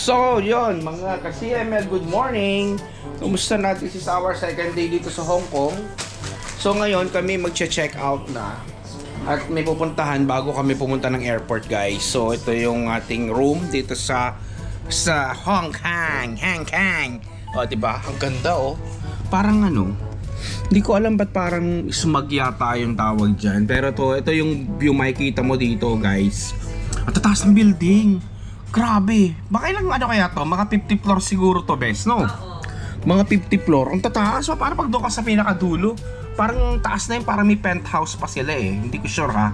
So, yon mga ka-CML, good morning. Kumusta natin si our second day dito sa Hong Kong? So, ngayon kami magche-check out na. At may pupuntahan bago kami pumunta ng airport, guys. So, ito yung ating room dito sa Hong Kong. Hong Kong. O, diba? Ang ganda, oh. Parang ano, hindi ko alam ba't parang smug yata yung tawag dyan. Pero ito yung view makikita mo dito, guys. At tataas ng building. Grabe. Baka ilang ano kaya to? Mga 50 floor siguro to, bes, no? Mga 50 floor. Ang tataas. So, parang pag doon ka sa pinakadulo, parang taas na yun. Parang may penthouse pa sila eh. Hindi ko sure ha.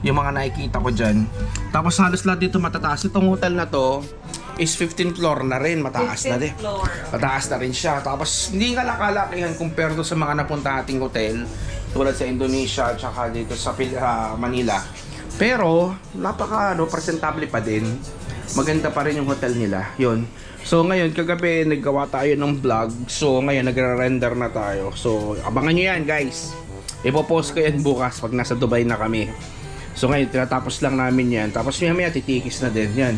Yung mga nakikita ko dyan. Tapos halos lahat dito matataas. Itong hotel na to is 15 floor na rin. Mataas na din. Mataas na rin siya. Tapos hindi nga kalakihan compare to sa mga napunta ating hotel. Tulad sa Indonesia at saka dito sa Manila. Pero, presentable pa din. Maganda pa rin yung hotel nila. Yun. So ngayon, kagabi naggawa tayo ng vlog. So ngayon, nagre-render na tayo. So abangan nyo yan, guys. Ipopost ko yan bukas pag nasa Dubai na kami. So ngayon, tinatapos lang namin yan. Tapos maya titikis na din yan.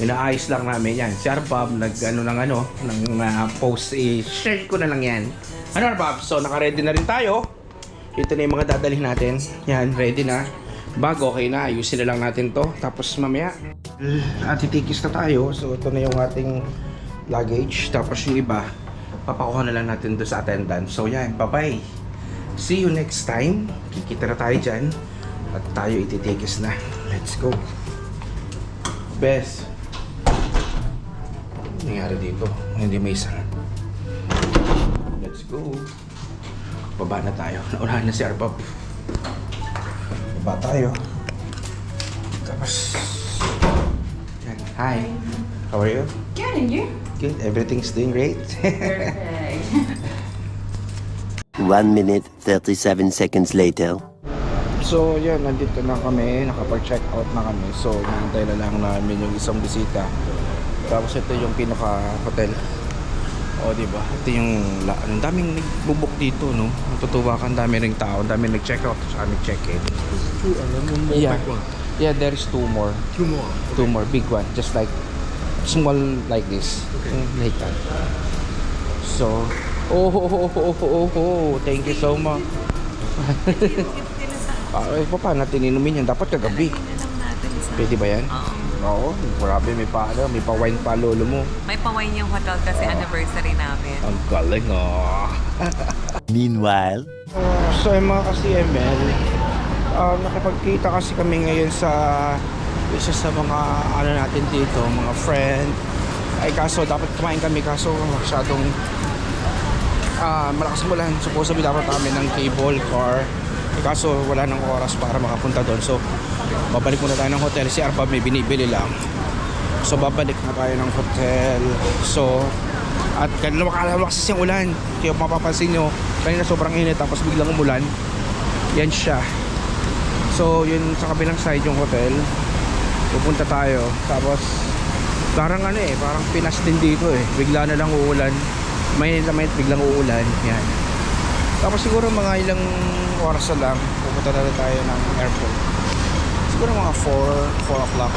Inaayos lang namin yan. Si Arbab post. Share ko na lang yan. Ano Arbab? So naka-ready na rin tayo. Ito na yung mga dadalhin natin. Yan, ready na. Bago, okay na. Ayusin na lang natin to. Tapos mamaya titikis na tayo. So ito na yung ating luggage. Tapos yung iba papakuha na lang natin doon sa attendant. So yan, bye bye. See you next time. Kikita na tayo dyan. At tayo ititikis na. Let's go. Bes, nangyari dito? Hindi may isa. Let's go. Baba na tayo. Naunahan na si Arbab. Baba tayo. Tapos yan. Hi. How are you? Good, and you? Good. Everything's doing great. Perfect. 1 minute 37 seconds later. So yan, nandito na kami. Nakapag-check out na kami. So nantay na lang namin yung isang bisita. Tapos ito yung pinaka-hotel. O diba? Ito yung ang daming nagbubuk dito, no? Natutuwa ka, ang dami ring tao, ang dami nag-check out, saka nag-check-in. Yeah. Yeah, there is two more. Two more. Two more, big one, just like small like this. Okay. Like that. So, thank you so much. Paano natin inumin yan? Dapat kagabi. Pwede ba yan? Oo, grabe, may pa-wine pa lolo mo. May pa-wine yung hotel kasi anniversary namin. Ang galing, oh. Meanwhile, So yung mga ka-CML, nakipagkita kasi kami ngayon sa isa sa mga ano natin dito, mga friend. Ay kaso dapat kumain kami, kaso masyadong malakas ang ulan. Supposedly dapat kami ng cable car. Kaso wala nang oras para makapunta doon. So babalik muna tayo ng hotel. Si Arbab may binibili lang. So babalik na tayo ng hotel. So at lumakas yung ulan. Kaya mapapansin nyo, kanina sobrang init tapos biglang umulan. Yan siya. So yun sa kabilang side yung hotel. Pupunta tayo. Tapos parang parang Pinas din dito eh. Bigla na lang uulan. May biglang uulan. Yan. Tapos siguro mga ilang oras na lang pupunta na tayo ng airport. Siguro mga 4 o'clock.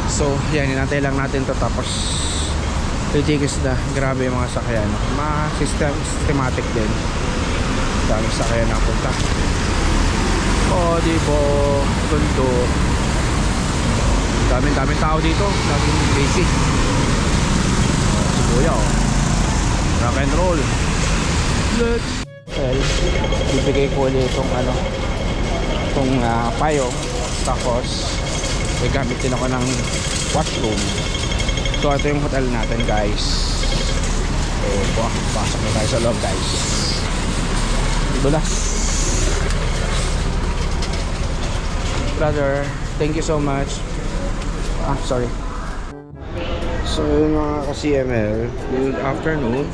So yan, inantay lang natin to. Tapos titikis na. Grabe yung mga sakyan, systematic din. Daming sakyan na punta. Diba gundo. Daming tao dito. Daming busy. Si Kuya rock and roll. Let's bibigay ko ulit itong payo. Tapos gamit din ako ng washroom. So ito yung hotel natin, guys. So pasok na tayo sa loob, guys. Dulas. Brother, thank you so much. Sorry. So yun mga ka-CML, good afternoon.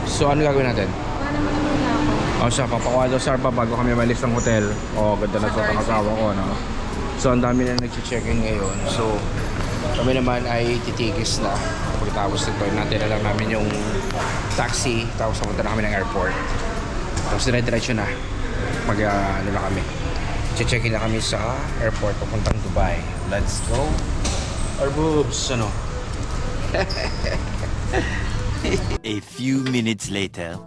So ano gagawin natin? Siya, papakuha daw sa Arbab bago kami malis ng hotel. Ganda na sa asawa ko, no? So ang dami na nag-check-in ngayon. So kami naman ay titikis na. Pagkatapos nito, natin na lang namin yung taxi. Tapos pumunta na kami ng airport. Tapos dire-diretso na. Na kami. Check-in na kami sa airport papuntang Dubai. Let's go. Our boobs, A few minutes later.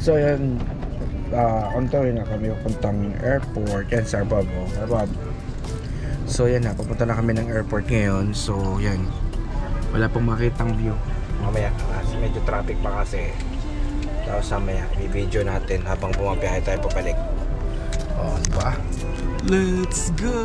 So yan, on the way na kami puntang airport. Yan sa Bob. So yan na, papunta na kami ng airport ngayon. So yan, wala pong makitang view. Mamaya, kasi medyo traffic pa kasi. Tapos mamaya, i-video natin habang bumabiyahe tayo pabalik. Oh, diba? Let's go!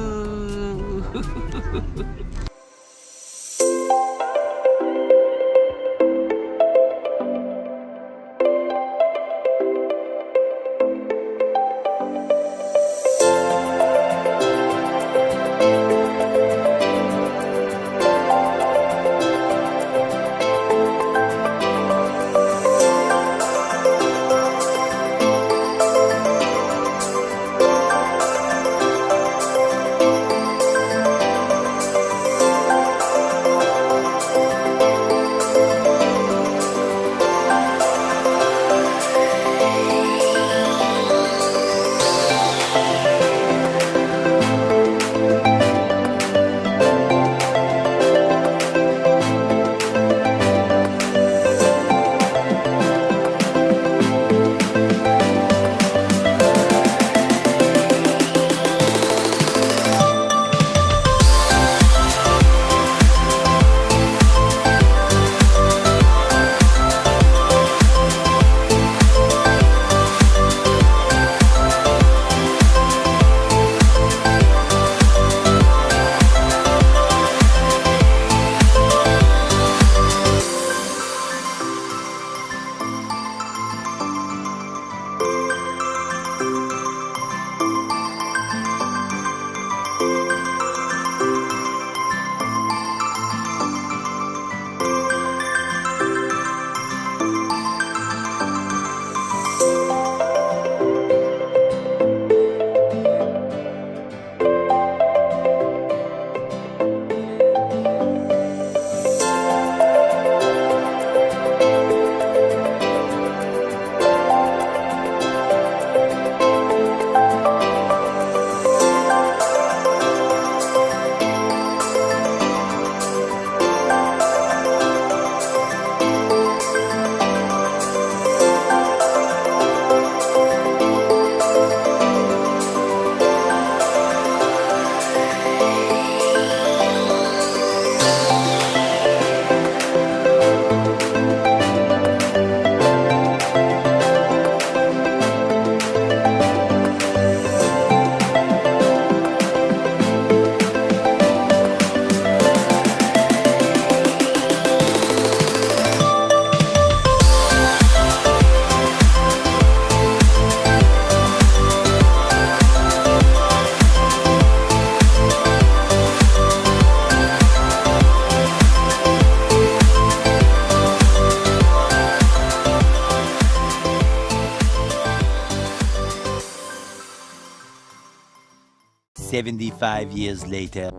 "75 years later."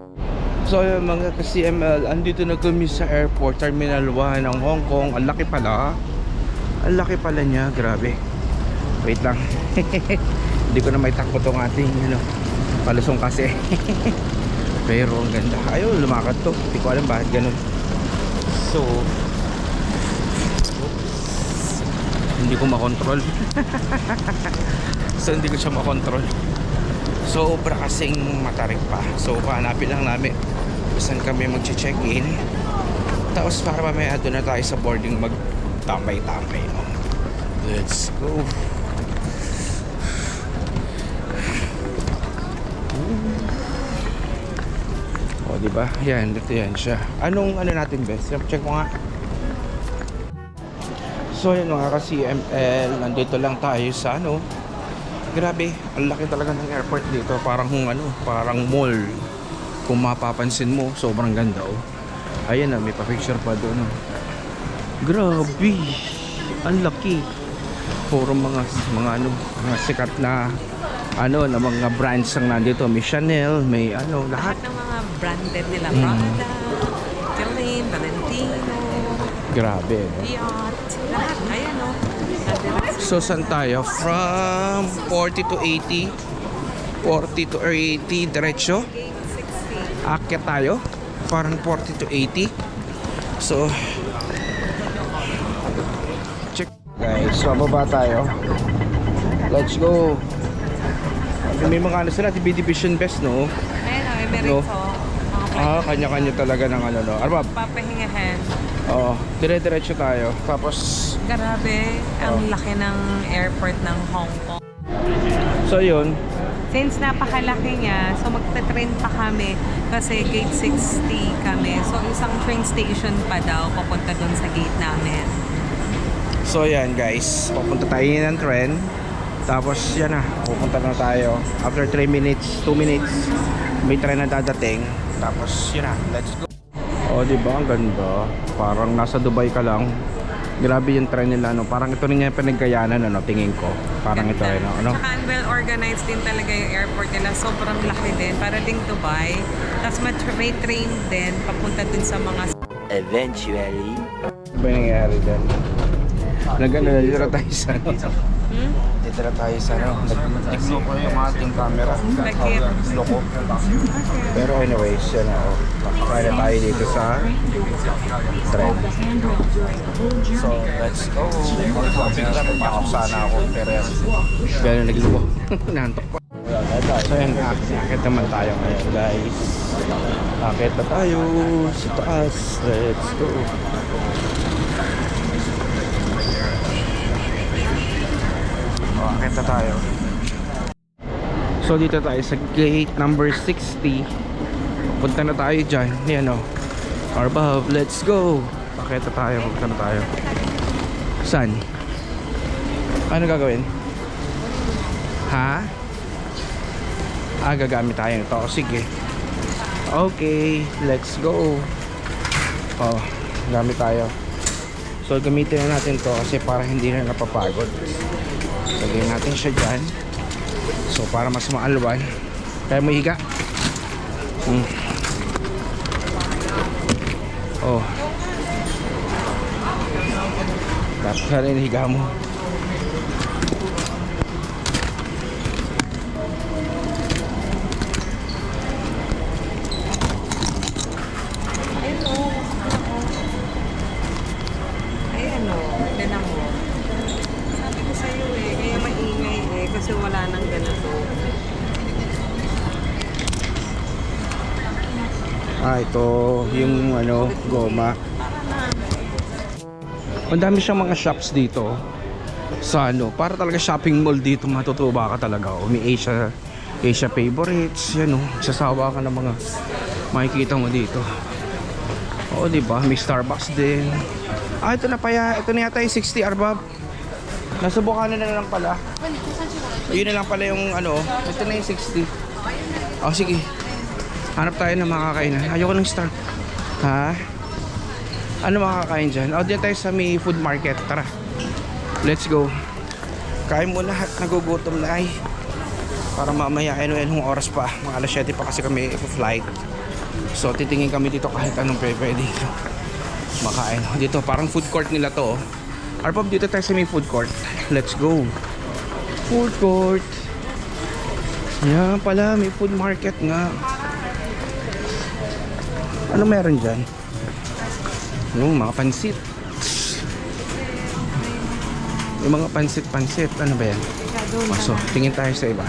So ayun mga ka-CML, andito na kami sa airport, Terminal 1 ng Hong Kong. Ang laki pala. Ang laki pala niya, grabe. Wait lang. Hindi ko na may takbo tong ating palusong kasi. Pero ang ganda. Ayun, lumakad to. Hindi ko alam bakit ganun. So, hindi ko makontrol. So hindi ko siya makontrol. Sobra kasing matarik pa. So hanapin lang namin kung saan kami mag-check-in. Tapos para mamaya doon na tayo sa boarding mag-tambay-tambay, no? Let's go. O diba? Yan, dito yan siya. Anong natin best? Check mo nga. So yun mga ka-CML, nandito lang tayo sa grabe, ang laki talaga ng airport dito. Parang parang mall. Kung mapapansin mo, sobrang ganda Ayan na, may pa-picture pa doon Grabe, ang laki. Puro mga sikat na na mga brands ang nandito. May Chanel, may lahat. Lahat ng mga branded nila. Prada, Celine, Valentino, Grabe, Fiat, lahat. Ayan So saan tayo? From 40 to 80, 40 to 80 diretso. Akyat tayo. Parang 40 to 80. So, check. Guys, bababa tayo. Let's go. May mga ano sila, division best, no? Ayun, No. Kanya-kanya talaga ng ano, no? Arbab? Papahingahan. Oo, dire-diretso tayo. Tapos, Grabe, ang laki ng airport ng Hong Kong. so yun. Since napakalaki niya, so magta-train pa kami kasi gate 60 kami. So isang train station pa daw papunta dun sa gate namin. So yan guys, pupunta tayo ng tren. Tapos yan na, pupunta na tayo. After 3 minutes, 2 minutes, may tren na dadating. Tapos yun na, let's go. Oh, di ba? Ang ganda. Parang nasa Dubai ka lang. Grabe yung tren nila, no? Parang ito rin yung pinagkayanan, ano, tingin ko. Parang ito rin, ano? Tsaka well organized din talaga yung airport nila. Sobrang laki din. Para ding Dubai. Tapos may train din papunta dun sa mga... Eventually. Ano ba yung nangyayari dyan? Nag-ano, dito na tayo sa ano? Dito na tayo sa ano? Nag-tiklo ko yung ating camera. Bakit? Loko. Pero anyways, yan na, oh. Makakain na tayo dito sa tren. So, let's go. Papasok sana ako, pero yan. Gano'n nagluwa. Nantok pa. So yan, akit naman tayo ngayon, guys. Akit na tayo sa taas. Let's go. Akit na tayo. So dito tayo sa gate number 60. Punta na tayo dyan. Yan o. Arbab, let's go. Akit na tayo. Punta na tayo. Saan? Ano gagawin? Ha? Gagamit tayo nito. Sige. Okay, let's go. Oh, gamit tayo. So gamitin na natin to kasi para hindi na napapagod. Lagyan natin siya dyan. So para mas maalwan. Kaya mo higa. Oh. Tapos na rin higa mo. Kasi wala nang ganito. Ito yung ano, goma. Ang dami siyang mga shops dito sa ano, para talaga shopping mall dito, matutuwa ka talaga. May Asia favorites, yan o, sasawa ka ng mga makikita mo dito. Oo, diba? May Starbucks din. Ito na yata yung 60, Arbab. Nasubukan na lang pala. Yun na lang pala yung ano. Ito na yung 60. Oh, sige. Hanap tayo ng makakainan. Ayoko ng Star. Ha? Ano makakain dyan? Oh, dyan tayo sa may food market. Tara. Let's go. Kain muna at nagugutom na ay. Para mamaya anong oras pa. Mga alas 7 pa kasi kami flight. So titingin kami dito kahit anong pwede makain. Dito parang food court nila to. Arpab, dito tayo sa may food court. Let's go. Food court. Yan pala, may food market nga. Ano meron dyan? Yung mga pansit. Yung mga pansit. Ano ba yan? So, tingin tayo sa iba.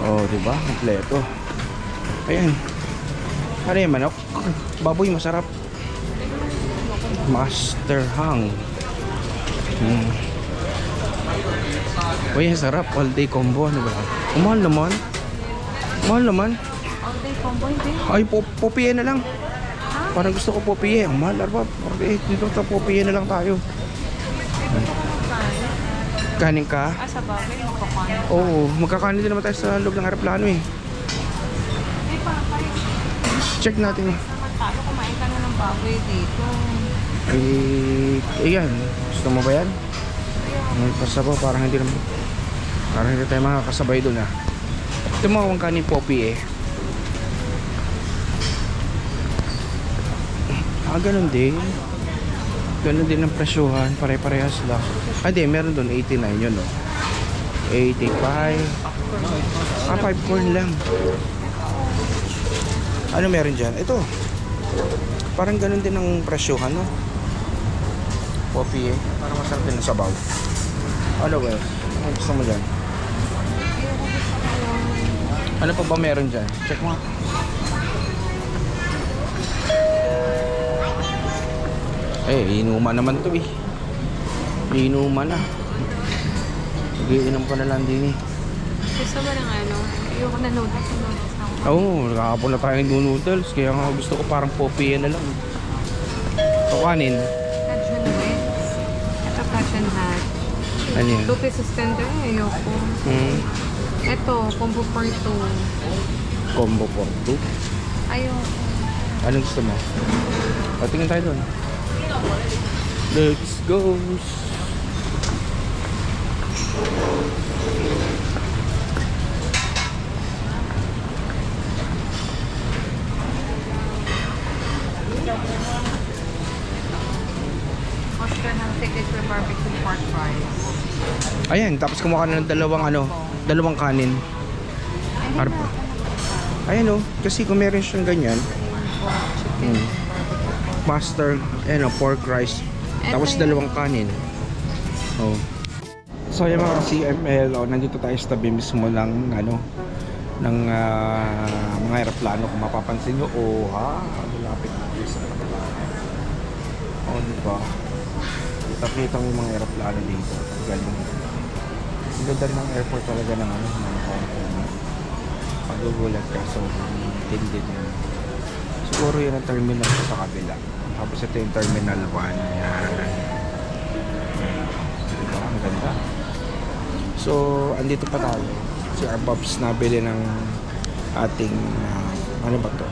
Oh, diba? Kompleto. Ayan. Ano yung manok? Baboy, masarap. Master Hang. Uy, sarap. All day combo. Ano ba? Mahal naman. All day combo, hindi. Ay, popiye na lang. Parang gusto ko popiye. Ang mahal, Arbab. Dito sa popiye na lang tayo. Kanin ka? Sa bagay, magkakanin. Oo, magkakanin din naman tayo sa loob ng aeroplano eh. Check natin. Samantalo, kumain ka na ng baboy dito. Ayan. Gusto mo ba yan? May pasabaw, parang hindi naman. Parang hindi tayo makakasabay doon ah. Ito mo kung kanin popi eh. Ganun din. Ganun din ang presyuhan. Pare-parehas lang. Hindi, meron doon 89 yun no. 85. 5 corn lang. Ano meron dyan? Ito. Parang ganun din ang presyohan, no? Poppy eh. Parang masarap din ang sabaw. Ano ba? Ano gusto mo dyan? Ano pa ba meron dyan? Check mo. Eh, inuman naman to eh. Inuman na. Mag-iinom ka na lang din eh. Gusto mo ng ano? Ayoko na noodles. Oo, nakakapon na tayo ng noodles. Kaya nga gusto ko parang Poppy na lang. So, kanin. Passion wings. Ito passion hat. Ano yan? 2 pesos tender. Ayoko. Ito, combo for 2. Combo for 2. Ayoko. Anong gusto mo? O, tingin tayo doon. Let's go! Oscar ng signature barbecue pork fries. Ayan, tapos kumuha ka na ng dalawang kanin. Arpa. Ayan o, kasi kung meron siyang ganyan, master, pork rice, tapos dalawang kanin. Oh. So yung mga CML, nandito tayo sa tabi mismo ng ng mga aeroplano kung mapapansin nyo. Malapit na tayo sa aeroplano. Diba? Nakita mo yung mga aeroplano dito. Galing. Ang ganda rin ang airport talaga ng ng Hong Kong. Magugulat ka, so tindi din. Siguro yun ang terminal sa kabila. Tapos ito yung terminal 1. Yan. Diba? Ang ganda. So, andito pa tayo. Si Arbobs nabili ng ating ano ba to?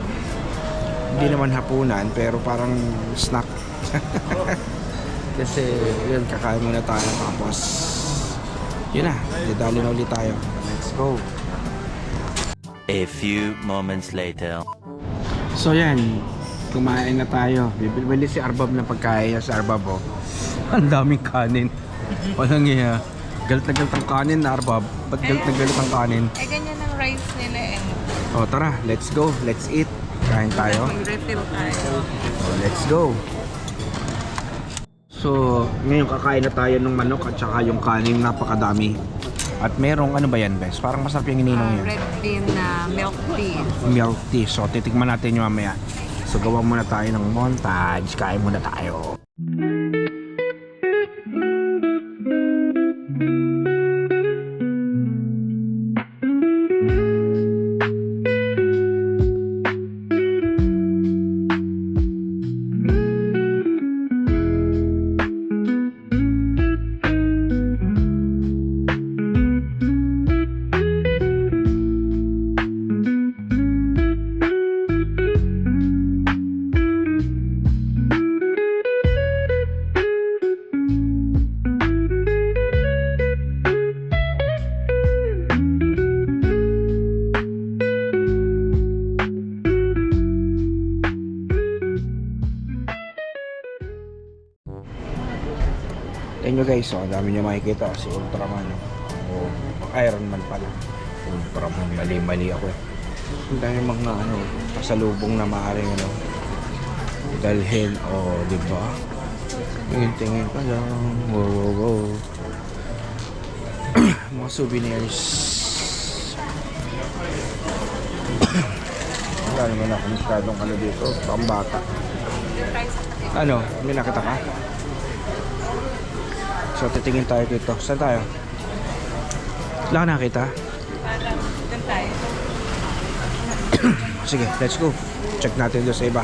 Hindi naman hapunan pero parang snack. Kasi yun, kakain muna tayo tapos yun na, didali na ulit tayo. Let's go. A few moments later. So yan, kumain na tayo. Bibili si Arbob ng pagkain sa Arbob, oh. Ang daming kanin. Walang iya. Galit na galit ang kanin na Arbob. Ba't galit na galit ang kanin? Eh, ganyan ang rice nila eh. Oh, tara, let's go. Let's eat. Kain tayo. Mag-refill tayo. Oh, let's go. So, ngayon kakain na tayo ng manok at saka yung kanin, napakadami. At merong ano ba yan, Bes? Parang masarap yung ininong yan. Red bean na milk tea. Milk tea. So, titikman natin yung mamaya. So, gawa muna tayo ng montage. Kain muna tayo. Tingnan nyo guys, ang dami nyo makikita si Ultraman, o Iron Man pala. Ultraman, mali ako eh. Ang dami mga pasalubong na maaaring dalhin, diba? Tingin ka lang. Wow. Mga souvenirs. Wala naman ako masyadong dito, pambata. May nakita ka? So, titingin tayo dito. Saan tayo? Wala ka nakita? Doon tayo. Sige, let's go. Check natin doon sa iba.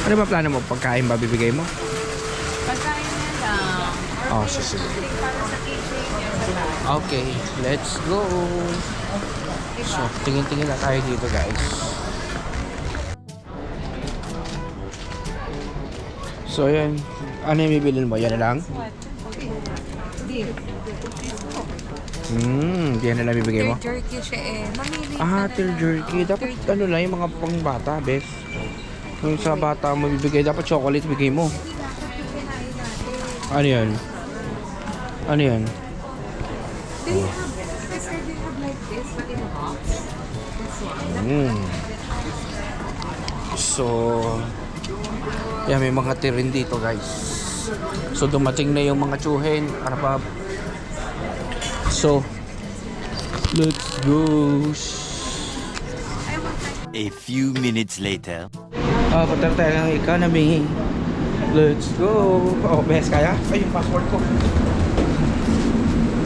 Ano ba plano mo? Pagkain ba bibigay mo? Pagkain na lang. Oh, sige. Para sa kitchen yun sa tayo. Okay, let's go. So, tingin-tingin na tayo dito, guys. So, yan. Ano yung bibilin mo? Yan na lang? Beef. Yan na lang bibigay mo? Jerky siya eh. Mamili ka na Til lang. jerky. Dapat lang, yung mga pang bata, bes. Kung sa bata mo bibigay, dapat chocolate bigay mo. Ano yan? Ano yan? Do you have, sister, do you have like this, but in a box? This one. So, yeah, may mga tirin dito guys. So, dumating na yung mga tsuhin. Arabab. So, let's go. A few minutes later. Patar tayo ng economy. Let's go. Oh, best kaya? Ay, yung password ko.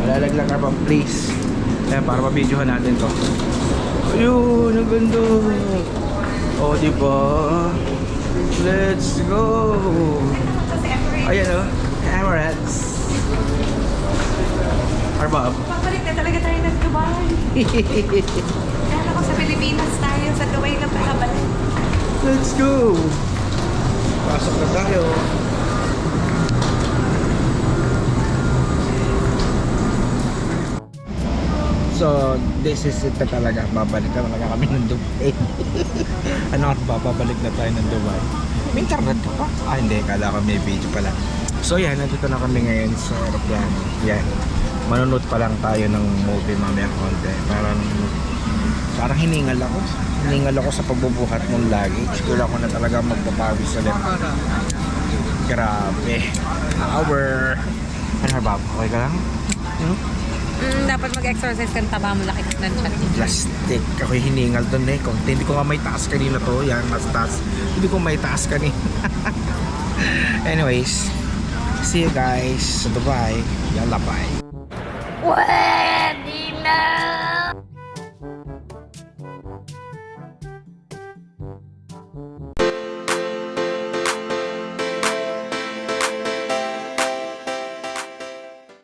Malalaglag ka ba, please? Ayan, para mabidyohan natin to. Ayun, ang ganda. Oh, diba? Let's go. Ayan o, Emirates. Arbab. Pabalik na talaga tayo ng Dubai. Kaya ako sa Pilipinas tayo, sa Dubai lang nakabalik. Let's go. Pasok na tayo. So, this is it na talaga. Babalik na talaga kami ng Dubai. Ano at babalik na tayo ng Dubai? May internet ka pa? Ah, hindi. Kala ko may video pala. So, yan. Nandito na kami ngayon sa aeroplano. Yan. Manunod pa lang tayo ng movie mamaya konti. Parang hiningal ako. Hiningal ako sa pagbubuhat ng luggage. Kula ko na talaga magpapawis ulit. Grabe. Hour. Ano ba? Okay ka lang? Dapat mag-exercise ka, taba mo laki ng chat. Plastic. Ako'y hiningal doon eh. Hindi ko nga may taas kanina to. Yan, mas taas. Hindi ko may taas kanina. Anyways, see you guys sa Dubai. Yalla, bye. Pwede na!